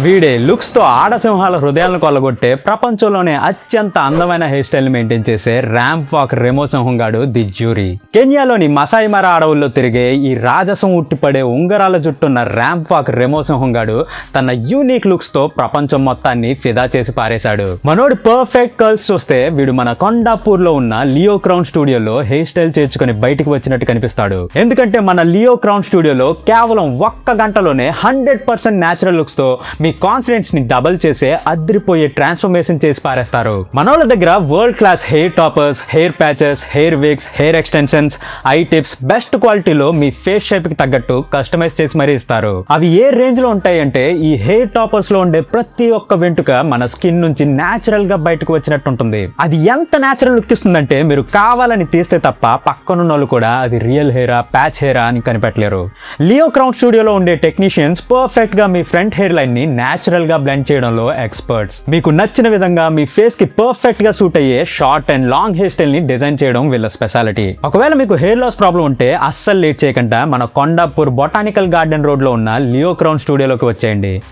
వీడే లుక్స్ తో ఆడసింహాల హృదయాలను కొల్లగొట్టే ప్రపంచంలోనే అత్యంత అందమైన హెయిర్ స్టైల్ మెయింటైన్ చేసే ర్యాంప్ వాక్ రెమో సింహం గాడు ది జ్యూరీ. కెన్యాలోని మసాయి మరా అడవుల్లో తిరిగే ఈ రాజసం ఉట్టిపడే ఉంగరాల జుట్టున్న ర్యాంప్ వాక్ రెమో సింహం గాడు తన యూనిక్ లుక్స్ తో ప్రపంచం మొత్తాన్ని ఫిదా చేసి పారేశాడు. మనోడి పర్ఫెక్ట్ కర్ల్స్ చూస్తే వీడు మన కొండాపూర్ లో ఉన్న లియో క్రౌన్ స్టూడియోలో హెయిర్ స్టైల్ చేర్చుకొని బయటికి వచ్చినట్టు కనిపిస్తాడు. ఎందుకంటే మన లియో క్రౌన్ స్టూడియోలో కేవలం ఒక్క గంటలోనే 100% న్యాచురల్ లుక్స్ తో మీ కాన్ఫిడెన్స్ ని డబుల్ చేసే అద్రిపోయే ట్రాన్స్ఫర్మేషన్ చేసి పారేస్తారు. మనోళ్ళ దగ్గర world class hair toppers, hair patches, hair wigs, hair extensions, I tips best క్వాలిటీలో మీ ఫేస్ షేప్ కి తగ్గట్టు కస్టమైజ్ చేసి మరీ ఇస్తారు. అవి ఏ రేంజ్ లో ఉంటాయి అంటే ఈ హెయిర్ టాపర్స్ లో ఉండే ప్రతి ఒక్క వెంట్రుక మన స్కిన్ నుంచి న్యాచురల్ గా బయటకు వచ్చినట్టు ఉంటుంది. అది ఎంత న్యాచురల్ లుక్ ఇస్తుందంటే మీరు కావాలని తీస్తే తప్ప పక్కనున్న వాళ్ళు కూడా అది రియల్ హెయిరా ప్యాచ్ హెయిరా అని కనిపెట్టలేరు. లియో క్రౌన్ స్టూడియోలో ఉండే టెక్నీషియన్స్ పర్ఫెక్ట్ గా మీ ఫ్రంట్ హెయిర్ లైన్ ని న్యాచురల్ గా బ్లెండ్ చేయడంలో ఎక్స్పర్ట్స్. మీకు నచ్చిన విధంగా మీ ఫేస్ కి పర్ఫెక్ట్ గా సూట్ అయ్యే short and long hair style ని డిజైన్ చేయడం వీళ్ళ స్పెషాలిటీ. ఒకవేళ మీకు హెయిర్ లాస్ ప్రాబ్లం ఉంటే అస్సలు లేట్ చేయకుండా మన కొండాపూర్ బొటానికల్ గార్డెన్ రోడ్ లో ఉన్న లియో క్రౌన్ స్టూడియోలోకి వచ్చేయండి.